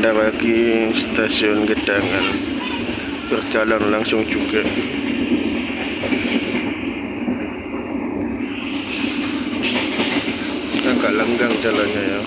Sebentar lagi stasiun Gedangan berjalan langsung juga. Agak lenggang jalannya ya.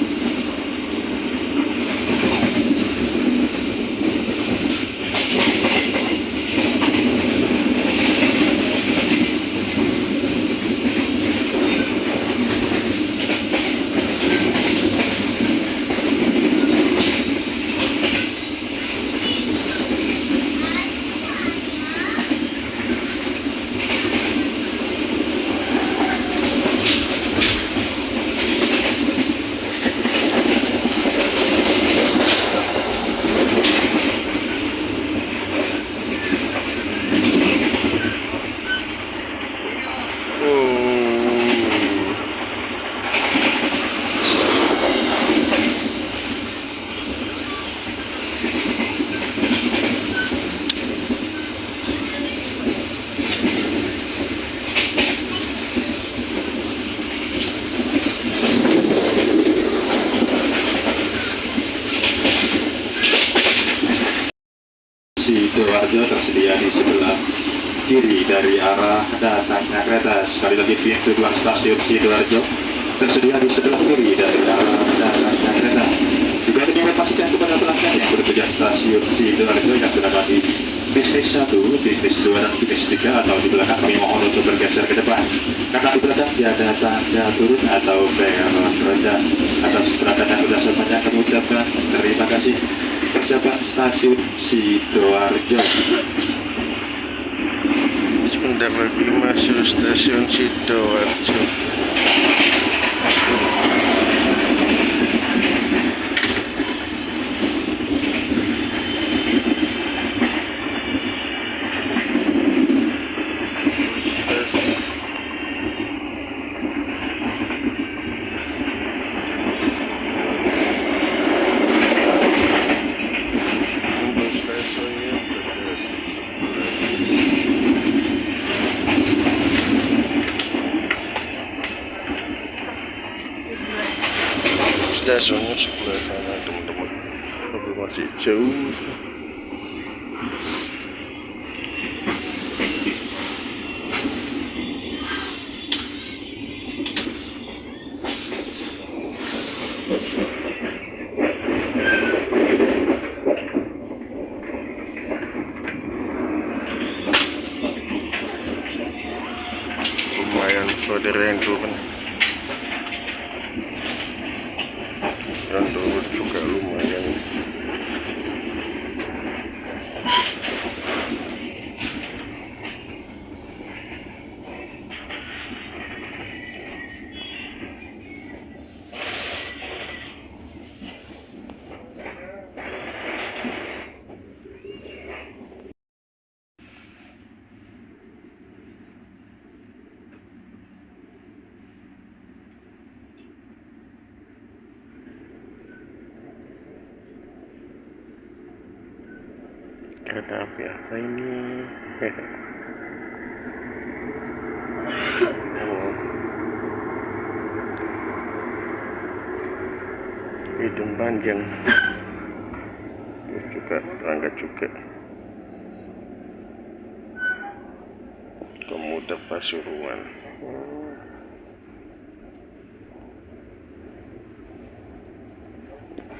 Sidoarjo tersedia di sebelah kiri dari arah datangnya kereta. Sekali lagi, pintu 2 stasiun Sidoarjo tersedia di sebelah kiri dari arah datangnya kereta. Juga ingin pastikan kepada pelanggan yang bertujuan stasiun Sidoarjo yang berada di bisnis 1, bisnis 2, dan bisnis 3 atau di belakang, kami mohon untuk bergeser ke depan karena di belakang tiada tangga turun atau peron rendah. Atas perhatian yang sudah sepanjang kami ucapkan terima kasih. Persiapan stasiun Sidoarjo. Sebentar lagi masuk stasiun Sidoarjo. Stasiunnya sebelah sana teman-teman, tapi masih jauh. Lumayan saudara yang turun. Dan turun juga lumayan. Kereta api apa ini? Hidung panjang. Terus juga rangka juga. Komuter Pasuruan.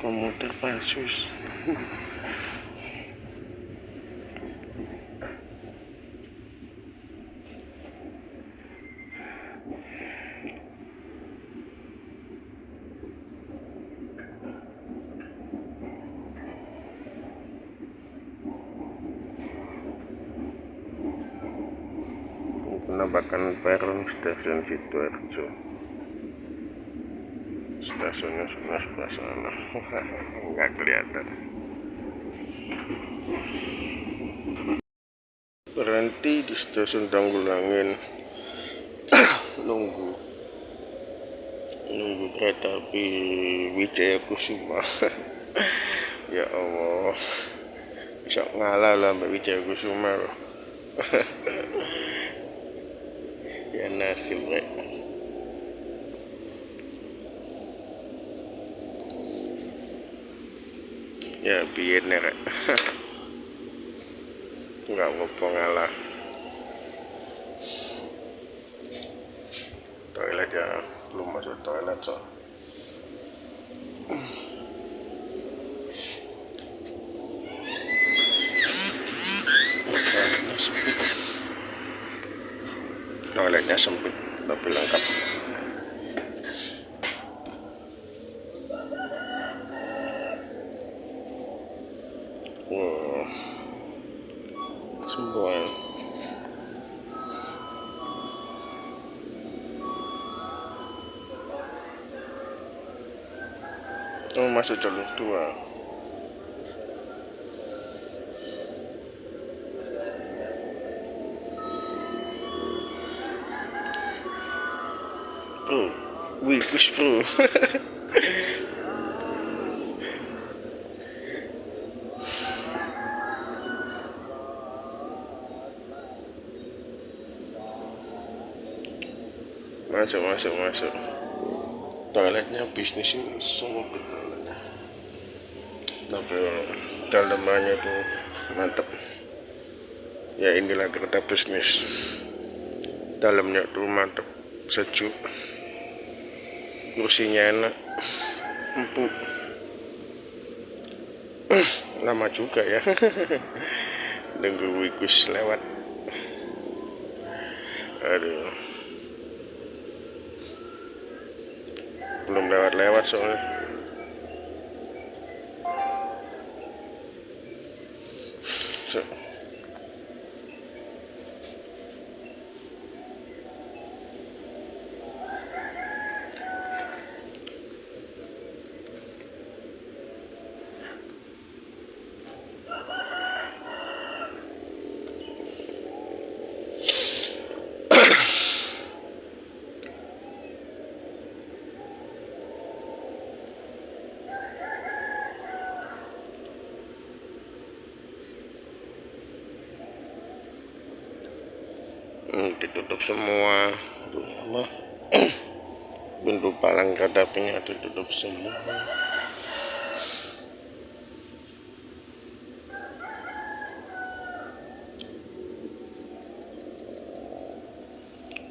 Komuter Pasus. Penampakan peron stasiun Sidoarjo. Stasiunnya sebelah sana. Nggak kelihatan. Berhenti di stasiun Tanggulangin. nunggu kereta api Wijaya Kusuma. Ya Allah, bisa ngalah lah Mbak Wijaya Kusuma loh. Ya nasib rek. Ya biyen rek. Nggak apa ngalah. Toilet ya, belum masuk toilet so. Toiletnya sempit tapi lengkap. Wow, semua. Oh, masuk jalur 2. Bro, wih, push bro. Masuk. Toiletnya bisnis ini semua toiletnya. Tapi dalamannya tuh mantap. Ya inilah kereta bisnis. Dalamnya tuh mantap, sejuk. Kursinya enak, empuk. Lama juga ya. Nunggu wikus lewat. Aduh. Belum lewat soalnya. So. Ditutup semua. Pintu palang kadapnya ditutup semua.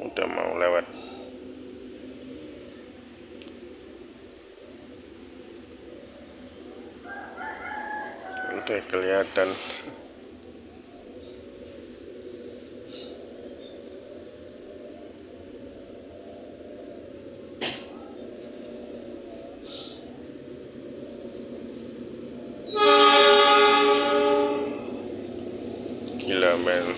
Udah mau lewat. Udah kelihatan. Gila men.